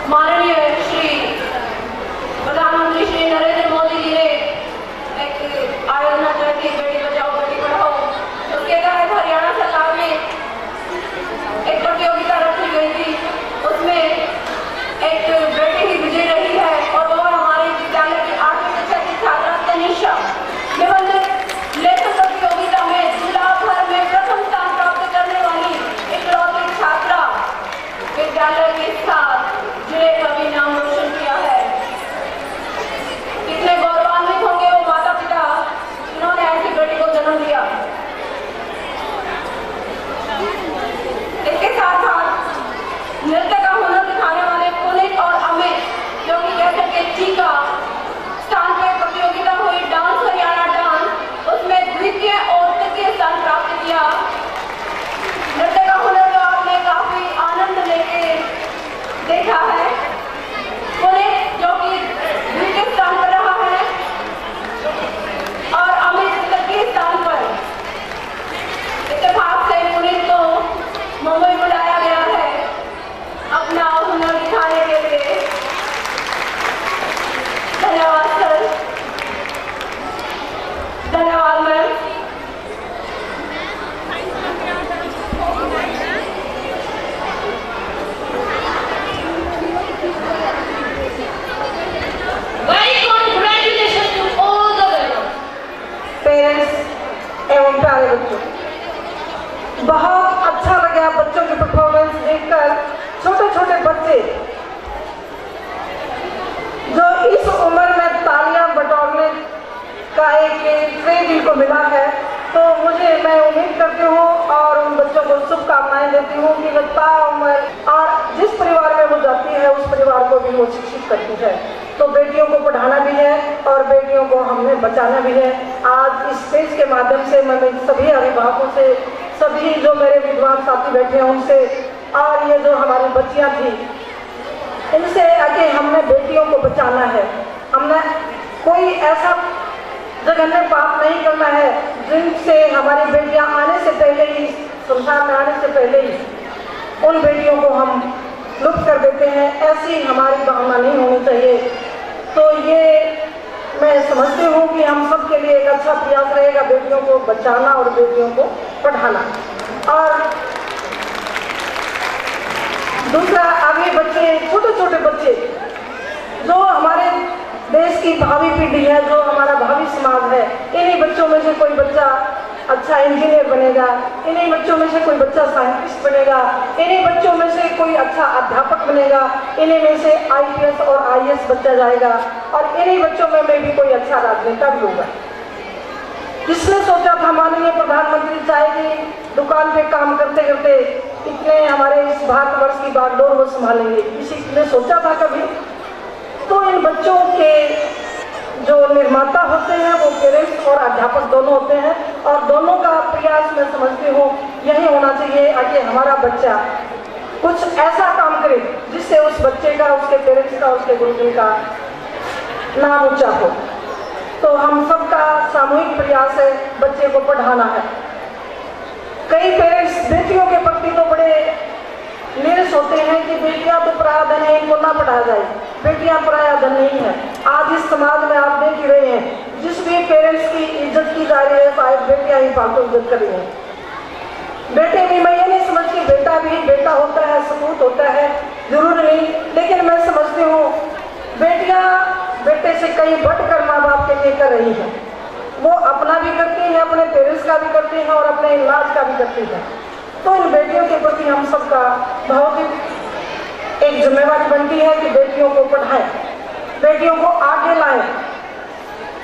माननीय श्री प्रधानमंत्री श्री नरेंद्र मोदी जी ने एक आयोजना की बेटी बचाओ बेटी पढ़ाओ, उसके तहत हरियाणा सरकार में एक प्रतियोगिता रखी गई थी। उसमें एक बेटी ही विजयी रही है और वो हमारे विद्यालय की 8वीं कक्षा की छात्रा तनिषा। निबंध लेखन प्रतियोगिता में जिला भर में प्रथम स्थान प्राप्त करने वाली इकलौती छात्रा विद्यालय के साथ जिले का भी नाम रोशन किया है। कितने गौरवान्वित होंगे वो माता पिता जिन्होंने ऐसी बेटी को जन्म दिया। इसके साथ साथ नृत्य का हुनर दिखाने वाले पुनीत और अमित, जो कि कह सके टीका स्थान पर प्रतियोगिता हुई डांस हरियाणा डांस, उसमें द्वितीय और तृतीय स्थान प्राप्त किया। नृत्य का हुनर तो आपने काफी आनंद लेके देखा है। पुनीत जो कि द्वितीय स्थान पर रहा है और अमित तृतीय स्थान पर। इत्तेफाक से पुनीत को मुंबई बुलाया गया है अपना हुनर दिखाने के लिए। धन्यवाद सर, धन्यवाद मैम। पेरेंट्स एवं प्यारे बच्चों, बहुत अच्छा लगा बच्चों की परफॉर्मेंस देखकर। छोटे छोटे बच्चे जो इस उम्र में तालियां बटोरने का एक श्रेय जिनको मिला है, तो मैं उम्मीद करती हूँ और उन बच्चों को शुभकामनाएं देती हूँ कि वो उम्र और जिस परिवार में वो जाती है उस परिवार को भी वो शिक्षित करती है। तो बेटियों को पढ़ाना भी है और बेटियों को हमने बचाना भी है। आज इस स्टेज के माध्यम से मैं सभी अभिभावकों से, सभी जो मेरे विद्वान साथी बैठे हैं उनसे, और ये जो हमारी बच्चियां थी इनसे आगे हमने बेटियों को बचाना है। हमने कोई ऐसा जघन्य पाप नहीं करना है जिनसे हमारी बेटियां आने से पहले ही, संसार में आने से पहले ही उन बेटियों को हम लुप्त कर देते हैं। ऐसी हमारी भावना नहीं होनी चाहिए। तो ये मैं समझती हूँ कि हम सब के लिए एक अच्छा प्रयास रहेगा बेटियों को बचाना और बेटियों को पढ़ाना। और दूसरा, आगे बच्चे, छोटे छोटे बच्चे जो हमारे देश की भावी पीढ़ी है, जो हमारा भावी समाज है, इन्हीं बच्चों में से कोई बच्चा अच्छा इंजीनियर बनेगा, इन्हीं बच्चों में से कोई बच्चा साइंटिस्ट बनेगा, इन्हीं बच्चों में से कोई अच्छा अध्यापक बनेगा, इन्हीं में से IPS और IAS बच्चा जाएगा, और इन्हीं बच्चों में भी कोई अच्छा राजनेता भी होगा। किसने सोचा था माननीय प्रधानमंत्री चाय की दुकान पे काम करते करते इतने हमारे इस भारतवर्ष की बागडोर वो संभालेंगे? किसी ने सोचा था कभी? तो इन बच्चों के जो निर्माता होते हैं वो पेरेंट्स और अध्यापक दोनों होते हैं, और दोनों का प्रयास मैं समझती हूँ यही होना चाहिए कि हमारा बच्चा कुछ ऐसा काम करे जिससे उस बच्चे का, उसके पेरेंट्स का, उसके गुरुजन का नाम ऊंचा हो। तो हम सबका सामूहिक प्रयास है बच्चे को पढ़ाना है। कई पेरेंट्स बेटियों के प्रति तो बड़े निराश होते हैं कि बेटियां तो पराया धन है, इनको ना पढ़ाया जाए। बेटियां पराया धन नहीं है। आज इस समाज में आप देख ही रहे हैं, जिस भी पेरेंट्स की इज्जत की जा रही है शायद बेटियां ही फालतू इज्जत कर रही हैं। बेटे भी, मैं ये नहीं समझती बेटा भी बेटा होता है, सपूत होता है, जरूर नहीं, लेकिन मैं समझती हूँ बेटियां बेटे से कहीं बढ़कर माँ बाप के लिए कर रही हैं। वो अपना भी करती हैं, अपने पेरेंट्स का भी करती हैं और अपने इलाज का भी करती हैं। तो इन बेटियों के प्रति हम सबका बहुत ही एक जिम्मेवारी बनती है कि बेटियों को पढ़ाएं, बेटियों को आगे लाएं।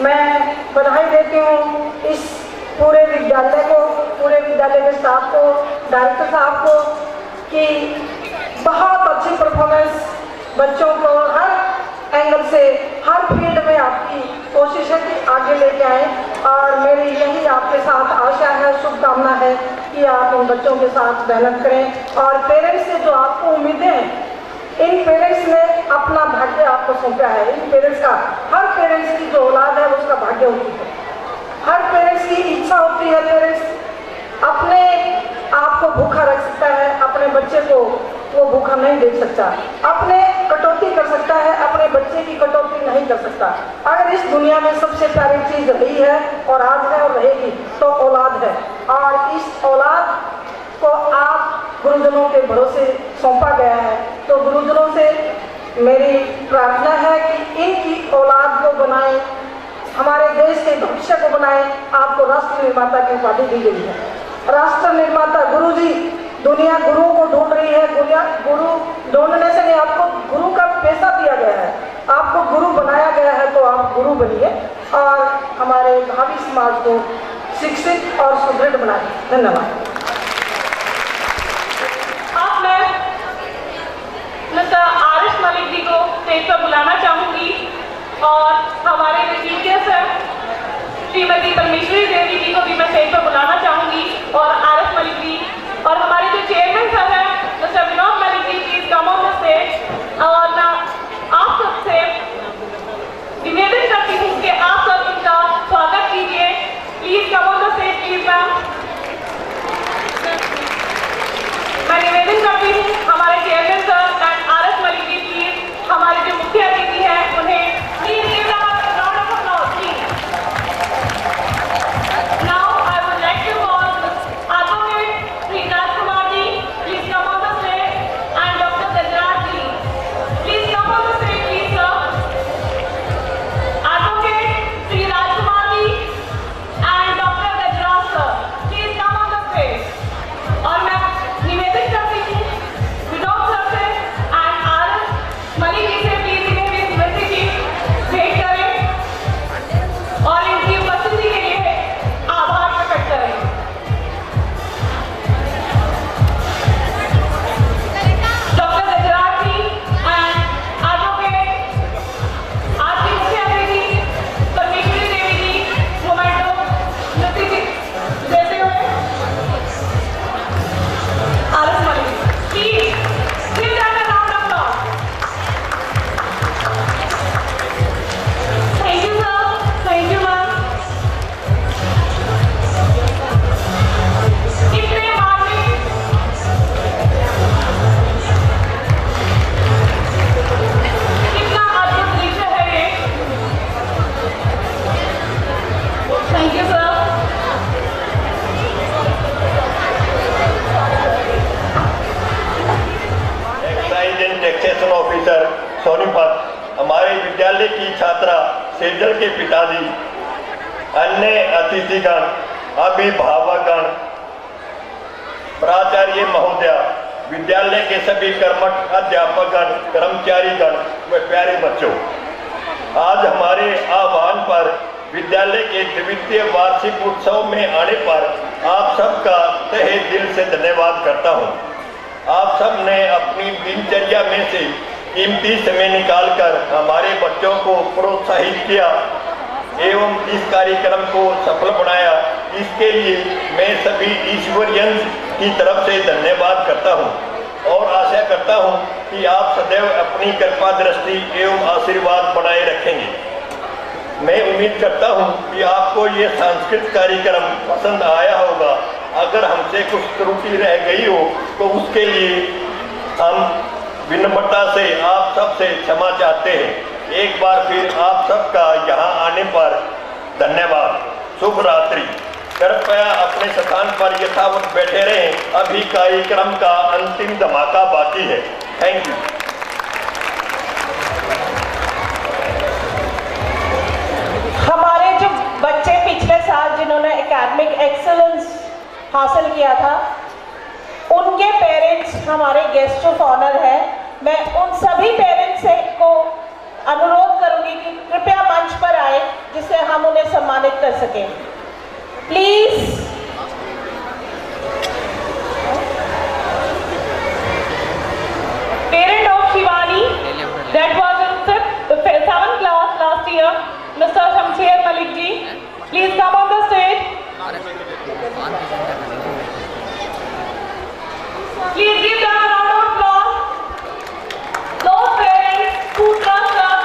मैं बधाई देती हूँ इस पूरे विद्यालय को, पूरे विद्यालय के स्टाफ को, डायरेक्टर साहब को, कि बहुत अच्छी परफॉर्मेंस बच्चों को हर एंगल से, हर फील्ड में आपकी कोशिश है कि आगे लेके आए। और मेरी यही आपके साथ आशा है, शुभकामना है कि आप उन बच्चों के साथ मेहनत करें। और पेरेंट्स से जो आपको उम्मीदें हैं, इन पेरेंट्स ने अपना भाग्य आपको सौंपा है। इन पेरेंट्स का, हर पेरेंट्स की जो औलाद है उसका भाग्य होती है, हर पेरेंट्स की इच्छा होती है। पेरेंट्स अपने आप को भूखा रख सकता है, अपने बच्चे को वो भूखा नहीं देख सकता। अपने कटोरे अपने बच्चे की कटौती नहीं कर सकता। अगर इस दुनिया में सबसे प्यारी चीज रही है और आज है और रहेगी तो औलाद है, और इस औलाद को आप गुरुजनों के भरोसे सौंपा गया है। तो गुरुजनों से मेरी प्रार्थना है कि इनकी औलाद को बनाएं, हमारे देश के भविष्य को बनाएं। आपको राष्ट्र निर्माता की उपाधि दी गई है। राष्ट्र निर्माता गुरुजी, दुनिया गुरुओं को ढूंढ रही है। गुरु ढूंढने से नहीं, आपको गुरु का पेशा दिया गया है, आपको गुरु बनाया गया है, तो आप गुरु बनिए और हमारे भावी समाज को शिक्षित और सुदृढ़ बनाए। धन्यवाद। अब मैं मिस्टर आरिश मलिक जी को स्टेज पर बुलाना चाहूंगी और हमारे जो टीचर्स हैं श्रीमती परमेश्वरी देवी जी को भी मैं स्टेज पर बुलाना चाहूंगी और आरिश मलिक जी और हमारे जो चेयरमैन सर हैं mister Vinod Malik ji please come on the stage. और मैं आप सबसे निवेदन करती हूँ कि आप सब इनका स्वागत कीजिए। Please come on the stage please ma'am. मैं निवेदन करती हूँ हमारे chairman sir and Arish Malik ji please हमारे जो मुख्य अतिथि हैं उन्हें please give a round of applause please. Now I would like to call advocate Shri Rajkumar ji please come on the stage and doctor Gajraj ji please come on the stage please sir. Advocate Shri Rajkumar ji and doctor Gajraj sir please come on the stage. और मैं निवेदन करती हूँ Vinod sir से and Arish Malik जी से please इन्हें भी स्मृति जी भेंट करें और इनकी उपस्थिति के लिए आभार प्रकट करें। Doctor Gajraj ji and advocate आज की मुख्य अतिथि परमेश्वरी देवी जी मोमेंटो स्मृति जी देते हुए Aarish Malik please give them a round of applause. Thank you sir, thank you ma'am. इतने मार्मिक कितना अद्भुत दृश्य है ये। Thank you sir. Excise and taxation officer Sonipat, हमारे विद्यालय की छात्रा सेजल के पिताजी, अन्य अतिथिगण, अभिभावकगण, प्राचार्य महोदय, विद्यालय के सभी कर्मठ अध्यापकगण, कर्मचारीगण व प्यारे बच्चों, आज हमारे आह्वान पर विद्यालय के द्वितीय वार्षिक उत्सव में आने पर आप सबका तहे दिल से धन्यवाद करता हूँ। आप सब ने अपनी दिनचर्या में से कीमती समय निकालकर हमारे बच्चों को प्रोत्साहित किया एवं इस कार्यक्रम को सफल बनाया। इसके लिए मैं सभी ईश्वरियंस की तरफ से धन्यवाद करता हूं और आशा करता हूं कि आप सदैव अपनी कृपा दृष्टि एवं आशीर्वाद बनाए रखेंगे। मैं उम्मीद करता हूं कि आपको ये सांस्कृतिक कार्यक्रम पसंद आया होगा। अगर हमसे कुछ त्रुटि रह गई हो तो उसके लिए हम विनम्रता से आप सबसे क्षमा चाहते हैं। एक बार फिर आप सबका यहाँ आने पर धन्यवाद। शुभ रात्रि। कृपया अपने स्थान पर यथावत बैठे रहें, अभी कार्यक्रम का अंतिम धमाका बाकी है। Thank you. हमारे जो बच्चे पिछले साल जिन्होंने एकेडमिक एक्सेलेंस हासिल किया था, उनके पेरेंट्स हमारे गेस्ट ऑफ ऑनर हैं। मैं उन सभी पेरेंट्स से को अनुरोध करूंगी कि कृपया मंच पर आए जिससे हम उन्हें सम्मानित कर सकें। Please Parent of Shivani that was in 7th class last year, Mr. Shamsher Malik ji, please come on the stage. Please give them a round of applause. Those parents who trust us.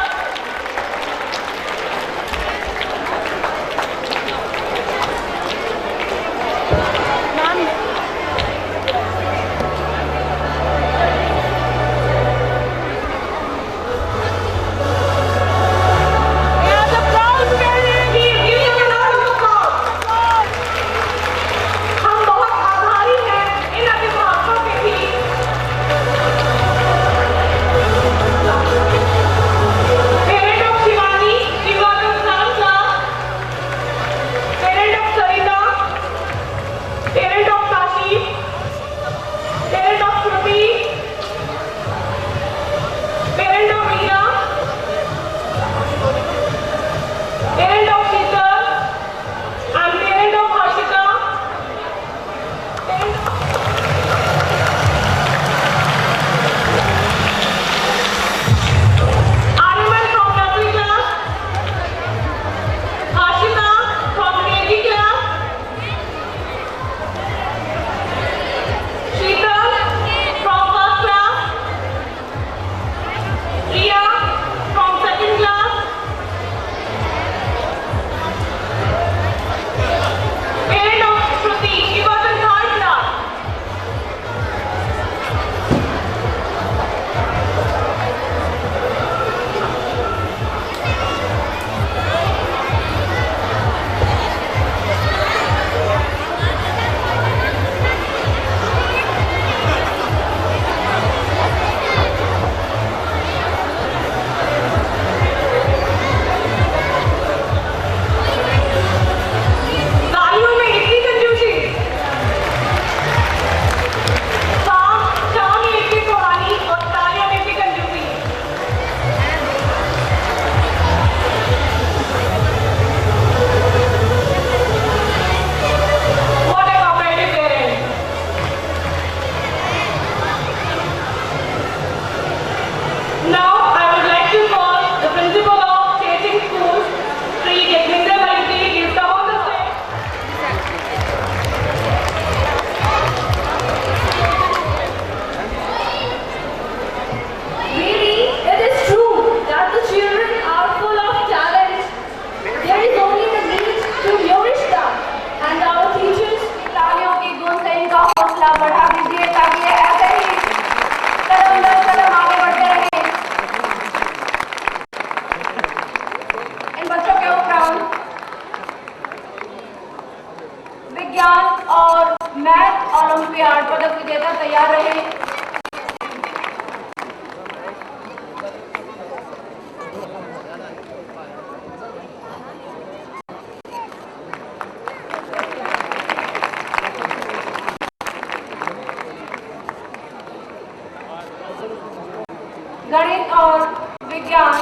गणित और विज्ञान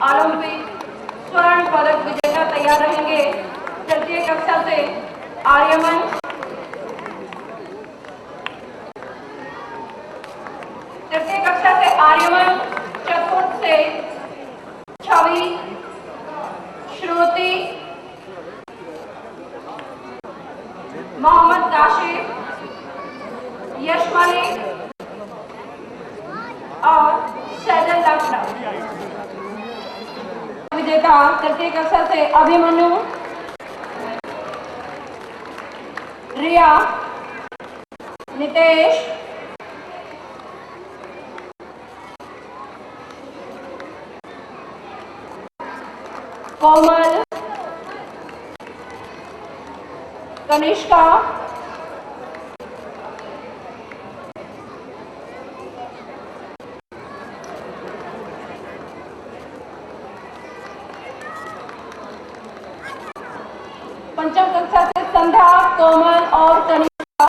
Olympic स्वर्ण पदक विजेता तैयार रहेंगे। तृतीय कक्षा से आर्यमन, तृतीय कक्षा से आर्यमन, चतुर्थ से छवि, श्रुति, मोहम्मद काशिफ, यशमणि और सैजल लखना। विजेता तृतीय कक्षा से अभिमन्यु, रिया, नितेश, कोमल, कनिष्का, पंचम कक्षा से संध्या, कोमल और कनिष्का।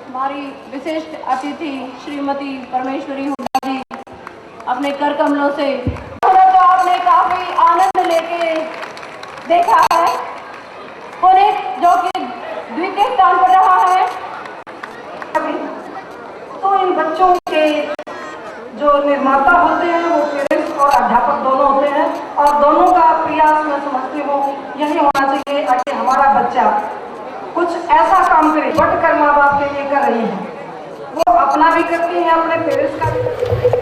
हमारी विशिष्ट अतिथि श्रीमती परमेश्वरी हुड्डा जी अपने कर कमलों से तो आपने काफी आनंद लेके देखा है। पुनीत जो कि द्वितीय स्थान पर रहा है। तो इन बच्चों के जो निर्माता होते हैं वो पेरेंट्स और अध्यापक दोनों होते हैं, और दोनों का प्रयास मैं समझती हूँ यही होना चाहिए कि हमारा बच्चा कुछ ऐसा काम करे। बढ़कर माँ बाप के लिए कर रही है, वो अपना भी करती है, अपने पेरेंट्स का भी।